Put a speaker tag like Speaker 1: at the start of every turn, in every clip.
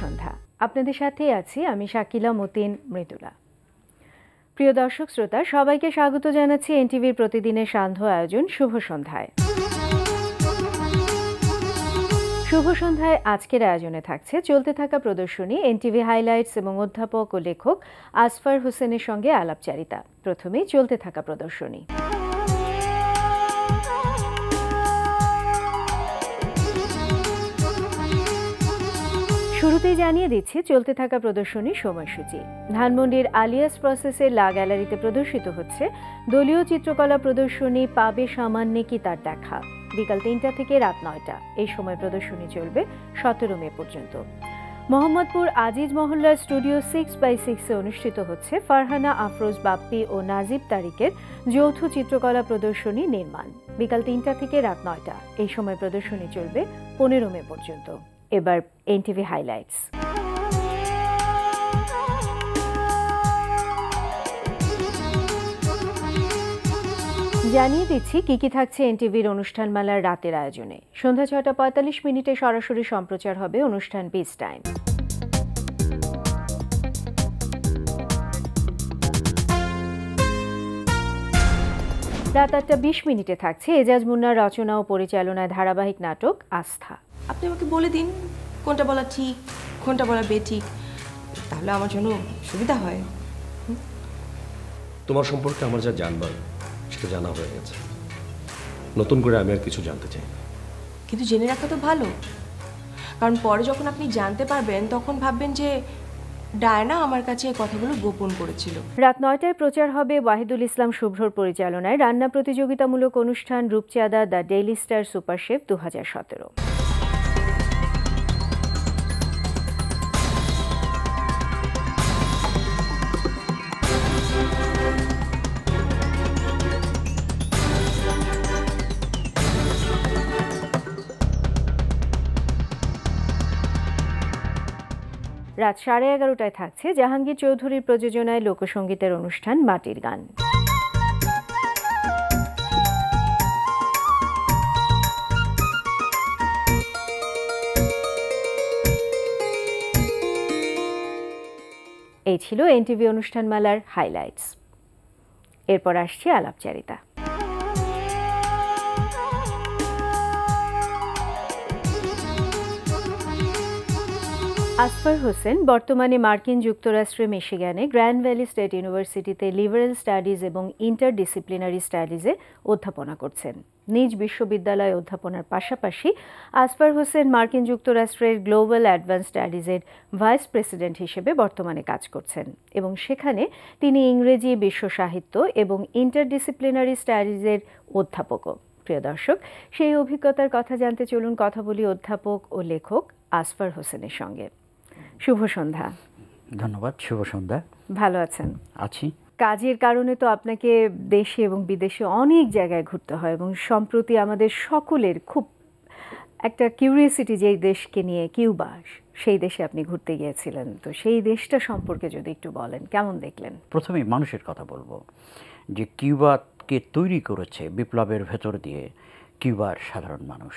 Speaker 1: সন্ধ্যা। আপনাদের সাথেই আছি আমি শাকিলা মতিন মৃদুলা। প্রিয় দর্শক শ্রোতা, সবাইকে স্বাগত জানাচ্ছি এনটিভির প্রতিদিনের সান্ধ্য আয়োজন শুভ সন্ধ্যায়। শুভ সন্ধ্যায় আজকের আয়োজনে থাকছে চলতে থাকা প্রদর্শনী, এনটিভি হাইলাইটস এবং অধ্যাপক ও লেখক আসফার হোসেনের সঙ্গে আলাপচারিতা। প্রথমেই চলতে থাকা প্রদর্শনী। শুরুতেই জানিয়ে দিচ্ছি চলতে থাকা প্রদর্শনীর সময়সূচি। ধানমন্ডির আলিয়াস প্রসেসের লা গ্যালারিতে প্রদর্শিত হচ্ছে দলীয় চিত্রকলা প্রদর্শনী পাবে সামান্যে কি তার দেখা। বিকাল ৩টা থেকে রাত ৯টা এই সময় প্রদর্শনী চলবে ১৭ মে পর্যন্ত। মোহাম্মদপুর আজিজ মহল্লার স্টুডিও 6x6 অনুষ্ঠিত হচ্ছে ফারহানা আফরোজ বাপ্পি ও নাজিব তারিকের যৌথ চিত্রকলা প্রদর্শনী নির্মাণ। বিকাল ৩টা থেকে রাত ৯টা এই সময় প্রদর্শনী চলবে ১৫ মে পর্যন্ত। এবার এনটিভি হাইলাইটস। জানিয়ে দিচ্ছি কি কি থাকছে এনটিভির অনুষ্ঠানমালার রাতের আয়োজনে। সন্ধ্যা ৬টা ৪৫ মিনিটে সরাসরি সম্প্রচার হবে অনুষ্ঠান পিস টাইম। রাত ৮টা ২০ মিনিটে থাকছে এজাজ মুন্নার রচনা ও পরিচালনায় ধারাবাহিক নাটক আস্থা।
Speaker 2: আপনি আমাকে বলে দিন কোনটা বলা ঠিক কোনটা বলা বেঠিক, তাহলে আমার জন্য সুবিধা হয়।
Speaker 3: তোমার সম্পর্কে আমার যা জানবার সেটা জানা হয়ে গেছে, নতুন করে আমি আর কিছু জানতে চাই।
Speaker 2: কিন্তু জেনে রাখা তো ভালো, কারণ পরে যখন আপনি জানতে পারবেন তখন ভাববেন যে ডায়না আমার কাছে এই কথাগুলো গোপন করেছিল।
Speaker 1: রাত ৯টায় প্রচার হবে ওয়াহিদুল ইসলাম শুভ্রর পরিচালনায় রান্না প্রতিযোগিতামূলক অনুষ্ঠান রূপচাঁদা the daily star super chef ২০১৭। রাত 11:30টায় থাকছে জাহাঙ্গীর চৌধুরীর প্রযোজনায় লোকসঙ্গীতের অনুষ্ঠান মাটির গান। এই ছিল এনটিভি অনুষ্ঠানমালার হাইলাইটস। এরপর আসছে আলাপচারিতা। আসফার হোসেন বর্তমানে মার্কিন যুক্তরাষ্ট্রের মিশিগানে গ্র্যান্ড ভ্যালি স্টেট ইউনিভার্সিটিতে লিবারেল স্টাডিজ এবং ইন্টারডিসিপ্লিনারি স্টাডিজে অধ্যাপনা করছেন। নিজ বিশ্ববিদ্যালয়ে অধ্যাপনার পাশাপাশি আসফার হোসেন মার্কিন যুক্তরাষ্ট্রের গ্লোবাল অ্যাডভান্স স্টাডিজের ভাইস প্রেসিডেন্ট হিসেবে বর্তমানে কাজ করছেন এবং সেখানে তিনি ইংরেজি, বিশ্ব সাহিত্য এবং ইন্টারডিসিপ্লিনারি স্টাডিজের অধ্যাপকও। প্রিয় দর্শক, সেই অভিজ্ঞতার কথা জানতে চলুন কথা বলি অধ্যাপক ও লেখক আসফার হোসেনের সঙ্গে। শুভ সন্ধ্যা।
Speaker 4: ধন্যবাদ। শুভ সন্ধ্যা।
Speaker 1: ভালো আছেন?
Speaker 4: আছি।
Speaker 1: কাজের কারণে তো আপনাকে দেশে এবং বিদেশে অনেক জায়গায় ঘুরতে হয় এবং সম্প্রতি আমাদের সকলের খুব একটা কিউরিয়াসিটি যে দেশকে নিয়ে, কিউবা, সেই দেশে আপনি ঘুরতে গিয়েছিলেন, তো সেই দেশটা সম্পর্কে যদি একটু বলেন, কেমন দেখলেন?
Speaker 4: প্রথমেই মানুষের কথা বলবো যে কিউবাকে তৈরি করেছে বিপ্লবের ভেতর দিয়ে কিউবার সাধারণ মানুষ,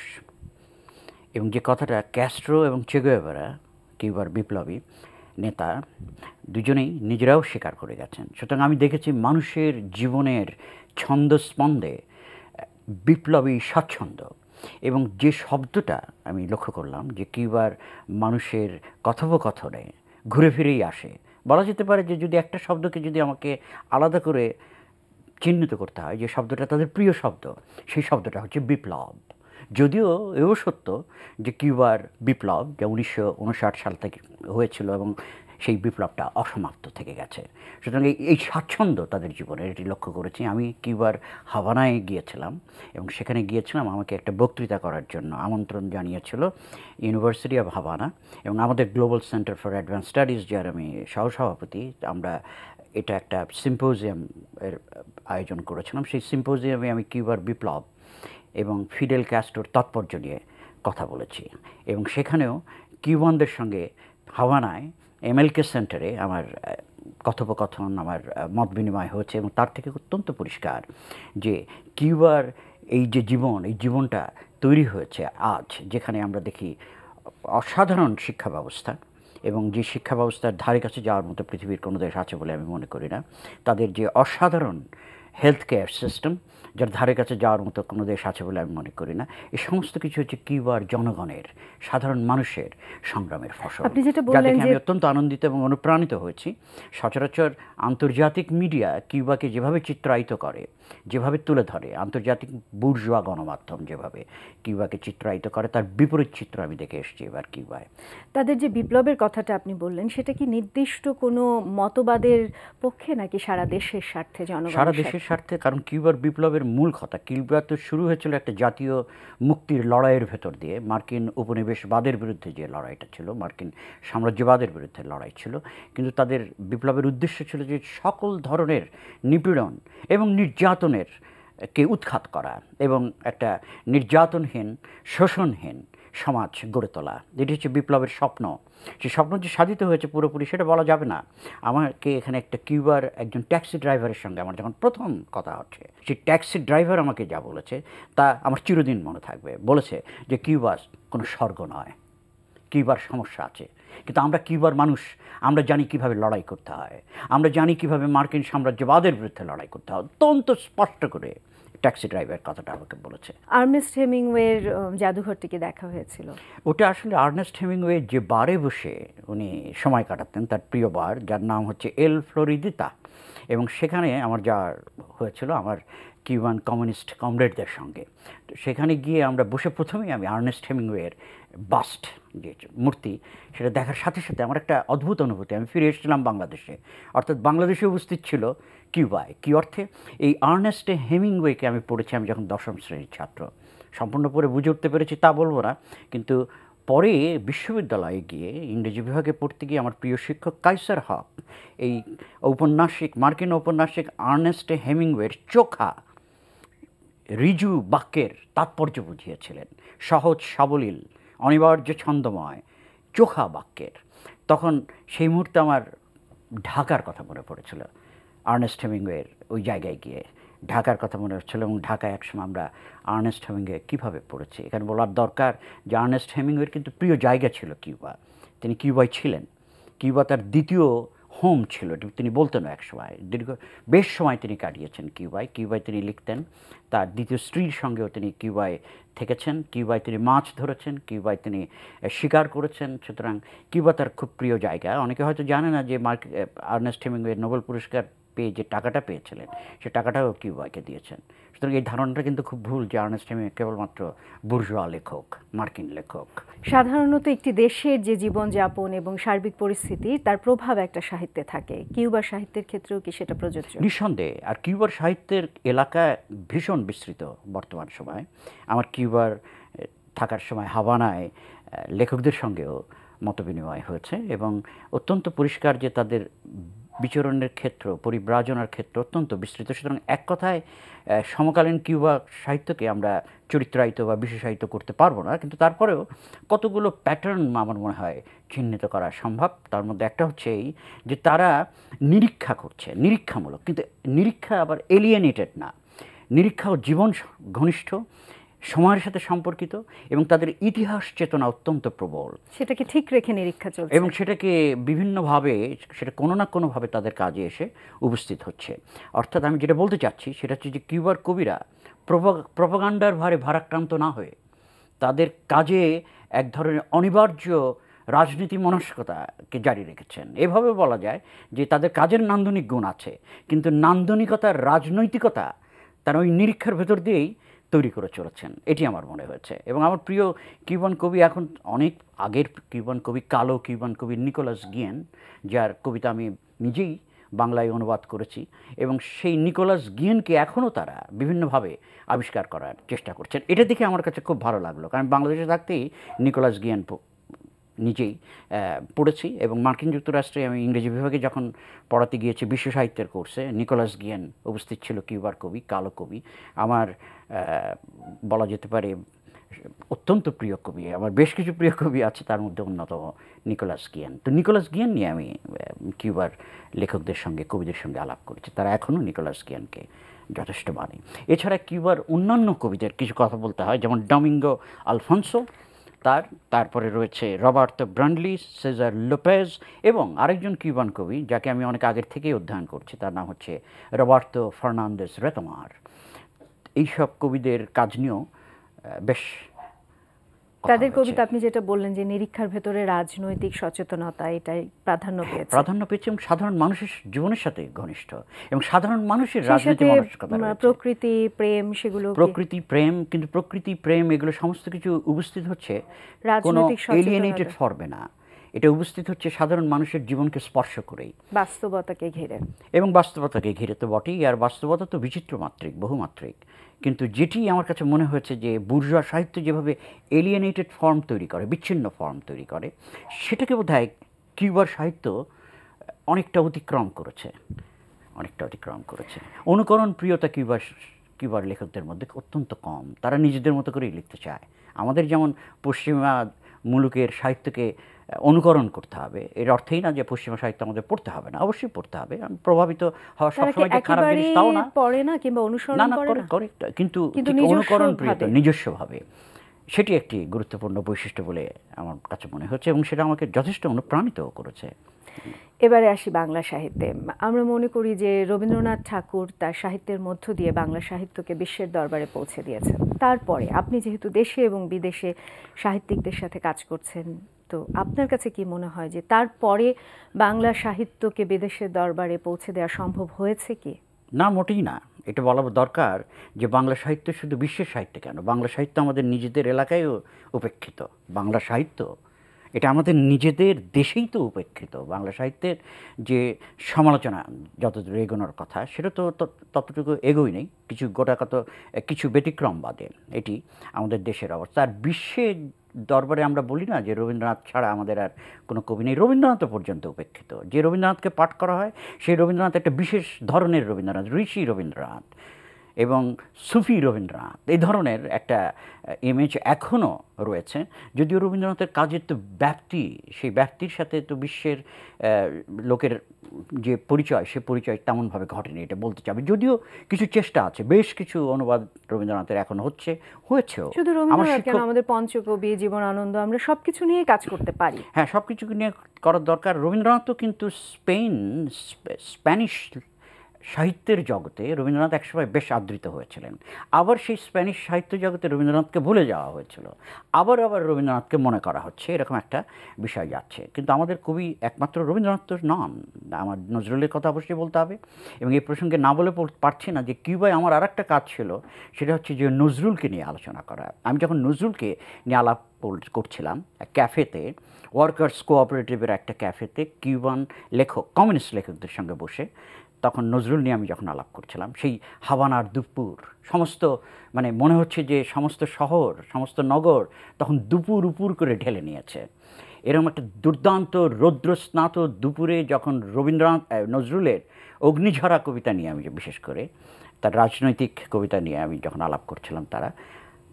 Speaker 4: এবং যে কথাটা ক্যাস্ট্রো এবং চে গুয়েভারা কিউবার বিপ্লবী নেতা দুজনেই নিজেরাও স্বীকার করে গেছেন। সুতরাং আমি দেখেছি মানুষের জীবনের ছন্দস্পন্দে বিপ্লবী স্বাচ্ছন্দ্য, এবং যে শব্দটা আমি লক্ষ্য করলাম যে কিউবার মানুষের কথোপকথনে ঘুরে ফিরেই আসে। বলা যেতে পারে যে যদি একটা শব্দকে যদি আমাকে আলাদা করে চিহ্নিত করতে হয় যে শব্দটা তাদের প্রিয় শব্দ, সেই শব্দটা হচ্ছে বিপ্লব। যদিও এও সত্য যে কিউবার বিপ্লব যা 1959 সাল থেকে হয়েছিল এবং সেই বিপ্লবটা অসমাপ্ত থেকে গেছে। সুতরাং এই স্বাচ্ছন্দ্য তাদের জীবনের এটি লক্ষ্য করেছি। আমি কিউবার হাভানায় গিয়েছিলাম এবং সেখানে গিয়েছিলাম আমাকে একটা বক্তৃতা করার জন্য আমন্ত্রণ জানিয়েছিল ইউনিভার্সিটি অফ হাভানা, এবং আমাদের global centre for advance studies যার আমি সহসভাপতি, আমরা এটা একটা সিম্পোজিয়াম এর আয়োজন করেছিলাম। সেই সিম্পোজিয়ামে আমি কিউবার বিপ্লব এবং ফিডেল ক্যাস্ট্রোর তাৎপর্য নিয়ে কথা বলেছি, এবং সেখানেও কিউবানদের সঙ্গে হাভানায় এমএলকে সেন্টারে আমার কথোপকথন, আমার মত বিনিময় হয়েছে, এবং তার থেকে অত্যন্ত পরিষ্কার যে কিউবার এই যে জীবন, এই জীবনটা তৈরি হয়েছে আজ, যেখানে আমরা দেখি অসাধারণ শিক্ষা ব্যবস্থা, এবং যে শিক্ষা ব্যবস্থার ধারে কাছে যাওয়ার মতো পৃথিবীর কোনো দেশ আছে বলে আমি মনে করি না। তাদের যে অসাধারণ হেলথ কেয়ার সিস্টেম, যার ধারে কাছে যাওয়ার মতো কোনো দেশ আছে বলে আমি মনে করি না। এই সমস্ত কিছু হচ্ছে কিউবার জনগণের, সাধারণ মানুষের সংগ্রামের ফসল,
Speaker 1: আপনি যেটা
Speaker 4: যা
Speaker 1: বললেন
Speaker 4: দেখে
Speaker 1: যে
Speaker 4: আমি অত্যন্ত আনন্দিত এবং অনুপ্রাণিত হয়েছি। সচরাচর আন্তর্জাতিক মিডিয়া কিউবাকে যেভাবে চিত্রায়িত করে, যেভাবে তুলে ধরে, আন্তর্জাতিক বুর্জোয়া গণমাধ্যম যেভাবে কিউবাকে চিত্রায়িত করে, তার বিপরীত চিত্র আমি দেখে এসেছি এবার কিউবায়।
Speaker 1: তাদের যে বিপ্লবের কথাটা আপনি বললেন, সেটা কি নির্দিষ্ট কোনো মতবাদের পক্ষে নাকি সারা দেশের স্বার্থে, জনগণের
Speaker 4: সারা দেশের স্বার্থে? কারণ কিউবার বিপ্লবের মূল কথা, কিউবা তো শুরু হয়েছিল একটা জাতীয় মুক্তির লড়াইয়ের ভেতর দিয়ে। মার্কিন উপনিবেশবাদের বিরুদ্ধে যে লড়াইটা ছিল, মার্কিন সাম্রাজ্যবাদের বিরুদ্ধে লড়াই ছিল, কিন্তু তাদের বিপ্লবের উদ্দেশ্য ছিল যে সকল ধরনের নিপীড়ন এবং নির্যাতনের কে উৎখাত করা এবং একটা নির্যাতনহীন, শোষণহীন সমাজ গড়ে তোলা। এটি হচ্ছে বিপ্লবের স্বপ্ন। সেই স্বপ্ন যে সাধিত হয়েছে পুরোপুরি সেটা বলা যাবে না। আমাকে এখানে একটা কিউবার একজন ট্যাক্সি ড্রাইভারের সঙ্গে আমার যখন প্রথম কথা হচ্ছে, সেই ট্যাক্সি ড্রাইভার আমাকে যা বলেছে তা আমার চিরদিন মনে থাকবে। বলেছে যে কিউবা কোনো স্বর্গ নয়, কিউবার সমস্যা আছে, কিন্তু আমরা কিউবার মানুষ, আমরা জানি কিভাবে লড়াই করতে হয়, আমরা জানি কিভাবে মার্কিন সাম্রাজ্যবাদের বিরুদ্ধে লড়াই করতে হয়। অত্যন্ত স্পষ্ট করে ট্যাক্সি ড্রাইভার কথাটা আমাকে বলেছে।
Speaker 1: আর্নেস্ট হেমিংওয়ের জাদুঘরটিকে দেখা হয়েছিল।
Speaker 4: ওটা আসলে আর্নেস্ট হেমিংওয়ে যে বারে বসে উনি সময় কাটাতেন, তার প্রিয় বার, যার নাম হচ্ছে এল ফ্লোরিদিতা, এবং সেখানে আমার যা হয়েছিল আমার কিউবান কমিউনিস্ট কমরেডদের সঙ্গে। তো সেখানে গিয়ে আমরা বসে প্রথমেই আমি আর্নেস্ট হেমিংওয়ের বাস্ট যে মূর্তি, সেটা দেখার সাথে সাথে আমার একটা অদ্ভুত অনুভূতি। আমি ফিরে এসেছিলাম বাংলাদেশে, অর্থাৎ বাংলাদেশে উপস্থিত ছিল কিউবায়। কী অর্থে? এই আর্নেস্ট হেমিংওয়েকে আমি পড়েছি আমি যখন 10ম শ্রেণীর ছাত্র। সম্পূর্ণ পড়ে বুঝে উঠতে পেরেছি তা বলবো না, কিন্তু পরে বিশ্ববিদ্যালয়ে গিয়ে ইংরেজি বিভাগে পড়তে গিয়ে আমার প্রিয় শিক্ষক কাইসার হক এই ঔপন্যাসিক, মার্কিন ঔপন্যাসিক আর্নেস্ট হেমিংওয়ের চোখা ঋজু বাক্যের তাৎপর্য বুঝিয়েছিলেন। সহজ সাবলীল, অনিবার্য ছন্দময়, চোখা বাক্যের। তখন সেই মুহূর্তে আমার ঢাকার কথা মনে পড়েছিল। আর্নেস্ট হেমিংওয়ের ওই জায়গায় গিয়ে ঢাকার কথা মনে হচ্ছিল, এবং ঢাকায় একসময় আমরা আর্নেস্ট হেমিংওয়ে কীভাবে পড়েছি। এখানে বলার দরকার যে আর্নেস্ট হেমিংওয়ের কিন্তু প্রিয় জায়গা ছিল কিউবা। তিনি কিউবায় ছিলেন, কিউবা তার দ্বিতীয় হোম ছিল, তিনি বলতেন এক সময়। বেশ সময় তিনি কাটিয়েছেন কিউবায়। কিউবায় তিনি লিখতেন, তার দ্বিতীয় স্ত্রীর সঙ্গেও তিনি কিউবায় থেকেছেন, কিউবায় তিনি মাছ ধরেছেন, কিউবায় তিনি শিকার করেছেন। সুতরাং কিউবা তার খুব প্রিয় জায়গা। অনেকে হয়তো জানে না যে আর্নেস্ট হেমিংওয়ে নোবেল পুরস্কার পেয়ে যে টাকাটা পেয়েছিলেন, সে টাকাটাও কিউবাকে দিয়েছেন। সুতরাং এই ধারণাটা কিন্তু খুব ভুল যে আর্নেস্ট হেমিংওয়ে কেবলমাত্র বুর্জোয়া লেখক, মার্কিন লেখক।
Speaker 1: সাধারণত একটি দেশের যে জীবনযাপন এবং সার্বিক পরিস্থিতি, তার প্রভাব একটা সাহিত্যে থাকে। কিউবার সাহিত্যের ক্ষেত্রেও কি সেটা প্রযোজ্য?
Speaker 4: নিঃসন্দেহে। আর কিউবার সাহিত্যের এলাকা ভীষণ বিস্তৃত বর্তমান সময়। আমার কিউবার থাকার সময় হাভানায় লেখকদের সঙ্গেও মতবিনিময় হয়েছে, এবং অত্যন্ত পরিষ্কার যে তাদের বিচরণের ক্ষেত্র, পরিব্রাজনার ক্ষেত্র অত্যন্ত বিস্তৃত। সুতরাং এক কথায় সমকালীন কিউবা সাহিত্যকে আমরা চরিত্রায়িত বা বিশেষায়িত করতে পারবো না, কিন্তু তারপরেও কতগুলো প্যাটার্ন আমার মনে হয় চিহ্নিত করা সম্ভব। তার মধ্যে একটা হচ্ছে এই যে তারা নিরীক্ষা করছে, নিরীক্ষামূলক, কিন্তু নিরীক্ষা আবার এলিয়েনেটেড না। নিরীক্ষাও জীবন ঘনিষ্ঠ, সময়ের সাথে সম্পর্কিত, এবং তাদের ইতিহাস চেতনা অত্যন্ত প্রবল।
Speaker 1: সেটাকে ঠিক রেখে নিরীক্ষা চলছে,
Speaker 4: এবং সেটাকে বিভিন্নভাবে, সেটা কোনো না কোনোভাবে তাদের কাজে এসে উপস্থিত হচ্ছে। অর্থাৎ আমি যেটা বলতে চাচ্ছি সেটা হচ্ছে যে কিউবার কবিরা প্রপাগান্ডার ভারে ভারাক্রান্ত না হয়ে তাদের কাজে এক ধরনের অনিবার্য রাজনীতি মনস্কতাকে জারি রেখেছেন। এভাবে বলা যায় যে তাদের কাজের নান্দনিক গুণ আছে, কিন্তু নান্দনিকতার রাজনৈতিকতা তারা ওই নিরীক্ষার ভেতর দিয়েই তৈরি করে চলেছেন, এটি আমার মনে হয়েছে। এবং আমার প্রিয় কিউবান কবি, এখন অনেক আগের কিউবান কবি, কালো কিউবান কবি নিকোলাস গিয়েন, যার কবিতা আমি নিজেই বাংলায় অনুবাদ করেছি, এবং সেই নিকোলাস গিয়েনকে এখনও তারা বিভিন্নভাবে আবিষ্কার করার চেষ্টা করছেন। এটা দেখে আমার কাছে খুব ভালো লাগলো, কারণ বাংলাদেশে থাকতেই নিকোলাস গিয়েন নিজেই পড়েছি, এবং মার্কিন যুক্তরাষ্ট্রে আমি ইংরেজি বিভাগে যখন পড়াতে গিয়েছি বিশ্ব সাহিত্যের কোর্সে, নিকোলাস গিয়েন উপস্থিত ছিল, কিউবার কবি, কালো কবি। আমার বলা যেতে পারে অত্যন্ত প্রিয় কবি। আমার বেশ কিছু প্রিয় কবি আছে, তার মধ্যে অন্যতম নিকোলাস গিয়েন। তো নিকোলাস গিয়েন নিয়ে আমি কিউবার লেখকদের সঙ্গে, কবিদের সঙ্গে আলাপ করেছি, তারা এখনও নিকোলাস গিয়েনকে যথেষ্ট মানে। এছাড়া কিউবার অন্যান্য কবিদের কিছু কথা বলতে হয়, যেমন ডমিঙ্গো আলফোনসো, তারপরে রয়েছে রবার্তো ব্রান্ডলি, সেজার লোপেজ এবং আরেকজন কিউবান কবি যাকে আমি অনেক আগের থেকেই অধ্যয়ন করছি, তার নাম হচ্ছে রবার্তো ফার্নান্দেজ রেতমার। এইসব কবিদের কাজ নিয়েও বেশ
Speaker 1: তাদের কবিতা আপনি যেটা বললেন যে নিরীক্ষার ভেতরে রাজনৈতিক সচেতনতা এটাই প্রাধান্য পেয়েছে
Speaker 4: এবং সাধারণ মানুষের জীবনের সাথে ঘনিষ্ঠ এবং সাধারণ মানুষের রাজনৈতিক মানসিকতা,
Speaker 1: প্রকৃতি প্রেম, সেগুলো
Speaker 4: প্রকৃতি প্রেম, কিন্তু প্রকৃতি প্রেম এগুলো সমস্ত কিছু উপস্থিত হচ্ছে কোনো এলিয়েনেটেড ফর্মে না, এটা উপস্থিত হচ্ছে সাধারণ মানুষের জীবনকে স্পর্শ করেই,
Speaker 1: বাস্তবতাকে ঘিরে।
Speaker 4: এবং বাস্তবতাকে ঘিরে তো বটেই, আর বাস্তবতা তো বিচিত্র মাত্রিক, বহুমাত্রিক। কিন্তু যেটি আমার কাছে মনে হয়েছে যে বুর্জোয়া সাহিত্য যেভাবে এলিয়েনেটেড ফর্ম তৈরি করে, বিচ্ছিন্ন ফর্ম তৈরি করে, সেটাকে বোধহয় কিউবার সাহিত্য অনেকটা অতিক্রম করেছে। অনুকরণ প্রিয়তা কিউবার লেখকদের মধ্যে অত্যন্ত কম। তারা নিজেদের মতো করেই লিখতে চায়। আমাদের যেমন পশ্চিমা মুলুকের সাহিত্যকে অনুকরণ করতে হবে, এর অর্থেই না যে পশ্চিমা সাহিত্য আমাদের পড়তে হবে না, অবশ্যই পড়তে হবে। আমি প্রভাবিত হওয়া সবসময় যে খারাপ জিনিস তাও না,
Speaker 1: পড়ে না কিংবা অনুসরণ
Speaker 4: করে, কিন্তু অনুকরণ প্রিয়তা নিজস্বভাবে, সেটি একটি গুরুত্বপূর্ণ বৈশিষ্ট্য বলে আমার কাছে মনে হচ্ছে এবং সেটা আমাকে যথেষ্ট অনুপ্রাণিত করেছে।
Speaker 1: এবারে আসি বাংলা সাহিত্যে। আমরা মনে করি যে রবীন্দ্রনাথ ঠাকুর তার সাহিত্যের মধ্য দিয়ে বাংলা সাহিত্যকে বিশ্বের দরবারে পৌঁছে দিয়েছেন। তারপরে আপনি যেহেতু দেশে এবং বিদেশে সাহিত্যিকদের সাথে কাজ করছেন, তো আপনার কাছে কি মনে হয় যে তারপরে বাংলা সাহিত্যকে বিদেশের দরবারে পৌঁছে দেওয়া সম্ভব হয়েছে কি?
Speaker 4: না, মোটেই না। এটা বলা দরকার যে বাংলা সাহিত্য শুধু বিশ্বের সাহিত্য কেন, বাংলা সাহিত্য আমাদের নিজেদের এলাকায়ও উপেক্ষিত। বাংলা সাহিত্য এটা আমাদের নিজেদের দেশেই তো উপেক্ষিত। বাংলা সাহিত্যের যে সমালোচনা যতদূর এগোনোর কথা, সেটা তো ততটুকু এগোই নেই, কিছু ব্যতিক্রম বাদে। এটি আমাদের দেশের অবস্থা। আর বিশ্বের দরবারে আমরা বলি না যে রবীন্দ্রনাথ ছাড়া আমাদের আর কোনো কবি নেই। রবীন্দ্রনাথও পর্যন্ত উপেক্ষিত। যে রবীন্দ্রনাথকে পাঠ করা হয় সেই রবীন্দ্রনাথ একটা বিশেষ ধরনের রবীন্দ্রনাথ, ঋষি রবীন্দ্রনাথ এবং সুফি রবীন্দ্রনাথ, এই ধরনের একটা ইমেজ এখনও রয়েছে। যদিও রবীন্দ্রনাথের কাজের তো ব্যাপ্তি, সেই ব্যাপ্তির সাথে তো বিশ্বের লোকের যে পরিচয়, সে পরিচয় তেমনভাবে ঘটেনি, এটা বলতে চাবে। যদিও কিছু চেষ্টা আছে, বেশ কিছু অনুবাদ রবীন্দ্রনাথের এখন হয়েছেও।
Speaker 1: শুধু রবীন্দ্রনাথ কেন, আমাদের পঞ্চকবি, জীবনানন্দ, আমরা সব কিছু নিয়ে কাজ করতে পারি।
Speaker 4: হ্যাঁ, সব কিছু নিয়ে করার দরকার। রবীন্দ্রনাথও কিন্তু স্প্যানিশ সাহিত্যের জগতে রবীন্দ্রনাথ একসময় বেশ আদৃত হয়েছিলেন। আবার সেই স্প্যানিশ সাহিত্য জগতে রবীন্দ্রনাথকে ভুলে যাওয়া হয়েছিল, আবার রবীন্দ্রনাথকে মনে করা হচ্ছে, এরকম একটা বিষয় যাচ্ছে। কিন্তু আমাদের কবি একমাত্র রবীন্দ্রনাথ তো নন, আমার নজরুলের কথা অবশ্যই বলতে হবে। এবং এই প্রসঙ্গে না বলে পারছি না যে কিউবায় আমার আর একটা কাজ ছিল, সেটা হচ্ছে যে নজরুলকে নিয়ে আলোচনা করা। আমি যখন নজরুলকে নিয়ে আলাপ করছিলাম ক্যাফেতে, ওয়ার্কার্স কোঅপারেটিভের একটা ক্যাফেতে, কিউবান কমিউনিস্ট লেখকদের সঙ্গে বসে, তখন নজরুল নিয়ে আমি যখন আলাপ করছিলাম, সেই হাভানার দুপুর, সমস্ত মনে হচ্ছে যে সমস্ত শহর, সমস্ত নগর তখন দুপুর উপুর করে ঢেলে নিয়েছে। এরকম একটা দুর্দান্ত রৌদ্রস্নাত দুপুরে যখন নজরুলের অগ্নিঝরা কবিতা নিয়ে আমি বিশেষ করে তার রাজনৈতিক কবিতা নিয়ে আমি যখন আলাপ করছিলাম,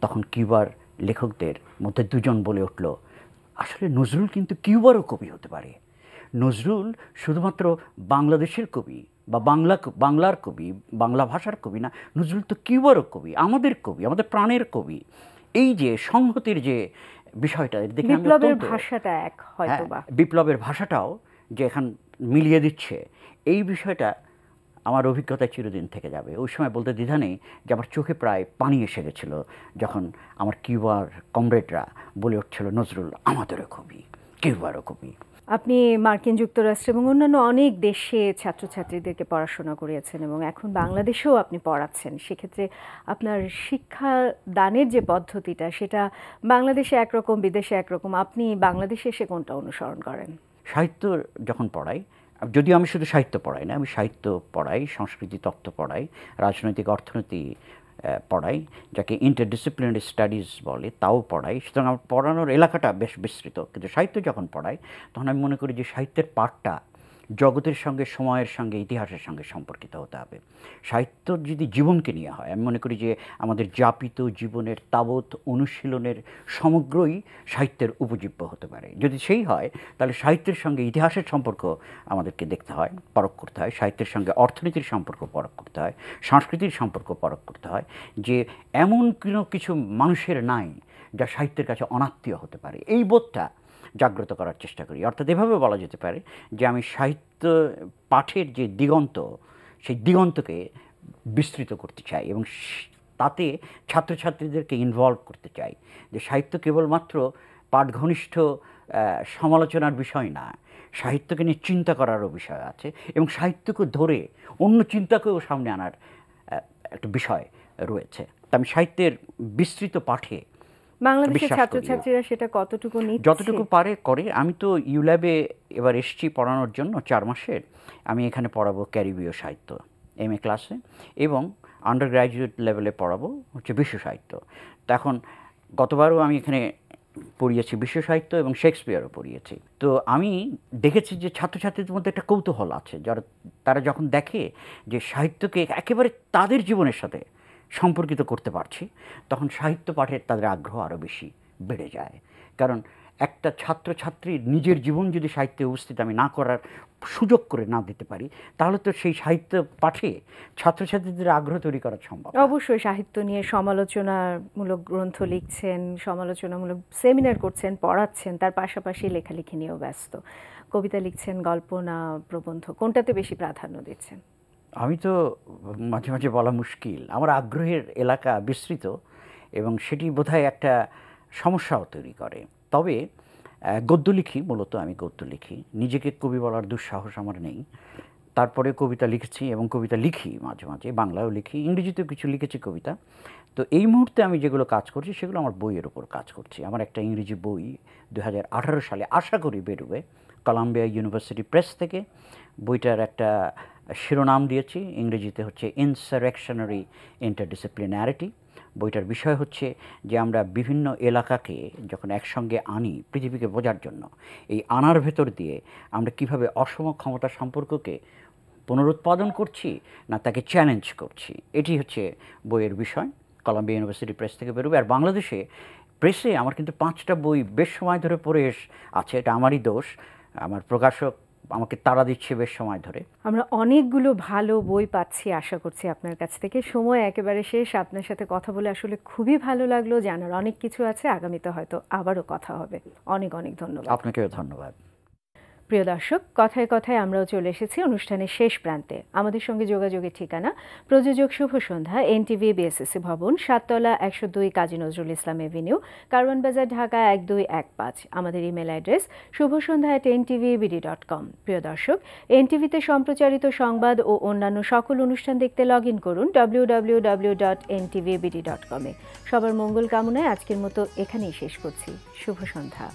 Speaker 4: তখন কিউবার লেখকদের মধ্যে দুজন বলে উঠল, আসলে নজরুল কিন্তু কিউবারও কবি হতে পারে। নজরুল শুধুমাত্র বাংলাদেশের কবি বা বাংলার কবি, বাংলা ভাষার কবি না, নজরুল তো কিউবারও কবি, আমাদের কবি, আমাদের প্রাণের কবি। এই যে সংহতির যে বিষয়টা দেখে
Speaker 1: বিপ্লবের ভাষাটা এক, হয়তোবা
Speaker 4: বিপ্লবের ভাষাটাও যে এখন মিলিয়ে দিচ্ছে, এই বিষয়টা আমার অভিজ্ঞতায় চিরদিন থেকে যাবে। ওই সময় বলতে দ্বিধা নেই যে আমার চোখে প্রায় পানি এসে গেছিলো যখন আমার কিউবার কমরেডরা বলে উঠছিল, নজরুল আমাদেরও কবি, কিউবারও কবি।
Speaker 1: আপনি মার্কিন যুক্তরাষ্ট্র এবং অন্যান্য অনেক দেশে ছাত্রছাত্রীদেরকে পড়াশোনা করিয়েছেন এবং এখন বাংলাদেশেও আপনি পড়াচ্ছেন। সেক্ষেত্রে আপনার শিক্ষা দানের যে পদ্ধতিটা, সেটা বাংলাদেশে একরকম, বিদেশে একরকম। আপনি বাংলাদেশে এসে কোনটা অনুসরণ করেন?
Speaker 4: সাহিত্য যখন পড়াই, যদিও আমি শুধু সাহিত্য পড়াই না, আমি সাহিত্য পড়াই, সংস্কৃতি তত্ত্ব পড়াই, রাজনৈতিক অর্থনীতি পড়াই, যাকে ইন্টারডিসিপ্লিনারি স্টাডিজ বলে, তাও পড়াই। সুতরাং আমার পড়ানোর এলাকাটা বেশ বিস্তৃত। কিন্তু সাহিত্য যখন পড়াই, তখন আমি মনে করি যে সাহিত্যের পাঠটা জগতের সঙ্গে, সময়ের সঙ্গে, ইতিহাসের সঙ্গে সম্পর্কিত হতে হবে। সাহিত্য যদি জীবনকে নিয়ে হয়, আমি মনে করি যে আমাদের যাপিত জীবনের তাবৎ অনুশীলনের সমগ্রই সাহিত্যের উপজীব্য হতে পারে। যদি সেই হয়, তাহলে সাহিত্যের সঙ্গে ইতিহাসের সম্পর্ক আমাদেরকে দেখতে হয়, পরখ করতে হয়। সাহিত্যের সঙ্গে অর্থনীতির সম্পর্ক পরখ করতে হয়, সংস্কৃতির সম্পর্ক পরখ করতে হয়। যে এমন কিছু মানুষের নাই যা সাহিত্যের কাছে অনাত্মীয় হতে পারে, এই বোধটা জাগ্রত করার চেষ্টা করি। অর্থাৎ এভাবে বলা যেতে পারে যে আমি সাহিত্য পাঠের যে দিগন্ত, সেই দিগন্তকে বিস্তৃত করতে চাই এবং তাতে ছাত্রছাত্রীদেরকে ইনভলভ করতে চাই, যে সাহিত্য কেবলমাত্র পাঠঘনিষ্ঠ সমালোচনার বিষয় না, সাহিত্যকে নিয়ে চিন্তা করারও বিষয় আছে এবং সাহিত্যকে ধরে অন্য চিন্তাকেও সামনে আনার একটা বিষয় রয়েছে। তা আমি সাহিত্যের বিস্তৃত পাঠে
Speaker 1: বাংলাদেশের ছাত্রছাত্রীরা সেটা কতটুকু নিচ্ছে?
Speaker 4: যতটুকু পারে করে। আমি তো ইউল্যাবে এবার এসেছি পড়ানোর জন্য 4 মাসের। আমি এখানে পড়াবো ক্যারিবীয় সাহিত্য MA ক্লাসে এবং আন্ডার গ্র্যাজুয়েট লেভেলে পড়াবো হচ্ছে বিশ্ব সাহিত্য। তো এখন গতবারও আমি এখানে পড়িয়েছি বিশ্ব সাহিত্য এবং শেক্সপিয়ারও পড়িয়েছি। তো আমি দেখেছি যে ছাত্রছাত্রীদের মধ্যে একটা কৌতূহল আছে, তারা যখন দেখে যে সাহিত্যকে একেবারে তাদের জীবনের সাথে সম্পর্কিত করতে পারছি, তখন সাহিত্য পাঠের তাদের আগ্রহ আরও বেশি বেড়ে যায়। কারণ একটা ছাত্রছাত্রীর নিজের জীবন যদি সাহিত্যে উপস্থিত আমি না করার সুযোগ করে না দিতে পারি, তাহলে তো সেই সাহিত্য পাঠে ছাত্রছাত্রীদের আগ্রহ তৈরি করা সম্ভব।
Speaker 1: অবশ্যই সাহিত্য নিয়ে সমালোচনামূলক গ্রন্থ লিখছেন, সমালোচনামূলক সেমিনার করছেন, পড়াচ্ছেন, তার পাশাপাশি লেখালেখি নিয়েও ব্যস্ত। কবিতা লিখছেন, গল্প না প্রবন্ধ, কোনটাতে বেশি প্রাধান্য দিচ্ছেন?
Speaker 4: আমি তো মাঝে মাঝে বলা মুশকিল, আমার আগ্রহের এলাকা বিস্তৃত এবং সেটি বোধহয় একটা সমস্যাও তৈরি করে। তবে গদ্য লিখি, মূলত আমি গদ্য লিখি, নিজেকে কবি বলার দুঃসাহস আমার নেই। তারপরে কবিতা লিখছি এবং কবিতা লিখি মাঝে মাঝে, বাংলাও লিখি, ইংরেজিতেও কিছু লিখেছি কবিতা। তো এই মুহূর্তে আমি যেগুলো কাজ করছি সেগুলো আমার বইয়ের ওপর কাজ করছি। আমার একটা ইংরেজি বই 2018 সালে আশা করি বেরোবে কলাম্বিয়া ইউনিভার্সিটি প্রেস থেকে। বইটার একটা শিরোনাম দিয়েছি, ইংরেজিতে হচ্ছে ইনসারেকশনারি ইন্টারডিসিপ্লিনারিটি। বইটার বিষয় হচ্ছে যে আমরা বিভিন্ন এলাকাকে যখন একসঙ্গে আনি পৃথিবীকে বোঝার জন্য, এই আনার ভেতর দিয়ে আমরা কিভাবে অসম ক্ষমতা সম্পর্ককে পুনরুৎপাদন করছি না তাকে চ্যালেঞ্জ করছি, এটি হচ্ছে বইয়ের বিষয়। কলাম্বিয়া ইউনিভার্সিটি প্রেস থেকে বেরোবে। আর বাংলাদেশে প্রেসে আমার কিন্তু 5টা বই বেশ সময় ধরে পড়ে আছে, এটা আমারই দোষ, আমার প্রকাশক আমাকে তাড়া দিচ্ছে বেশ সময় ধরে।
Speaker 1: আমরা অনেকগুলো ভালো বই পাচ্ছি আশা করছি আপনার কাছ থেকে। সময় একেবারে শেষ। আপনার সাথে কথা বলে আসলে খুবই ভালো লাগলো, জানার অনেক কিছু আছে, আগামীতে হয়তো আবারও কথা হবে। অনেক অনেক ধন্যবাদ।
Speaker 4: আপনাকেও ধন্যবাদ।
Speaker 1: প্রিয় দর্শক, কথায় কথায় আমরাও চলে এসেছি অনুষ্ঠানের শেষ প্রান্তে। আমাদের সঙ্গে যোগাযোগের ঠিকানা প্রযোজক শুভ সন্ধ্যা, NTV BSSC ভবন, 7তলা 102 কাজী নজরুল ইসলাম এভিনিউ, কারওয়ান বাজার, ঢাকা 1215। আমাদের ইমেল অ্যাড্রেস shubhosondha@ntvbd.com। প্রিয় দর্শক, NTVতে সম্প্রচারিত সংবাদ ও অন্যান্য সকল অনুষ্ঠান দেখতে লগ ইন করুন www.ntvbd.com-এ। সবার মঙ্গল কামনায় আজকের মতো এখানেই শেষ করছি। শুভ সন্ধ্যা।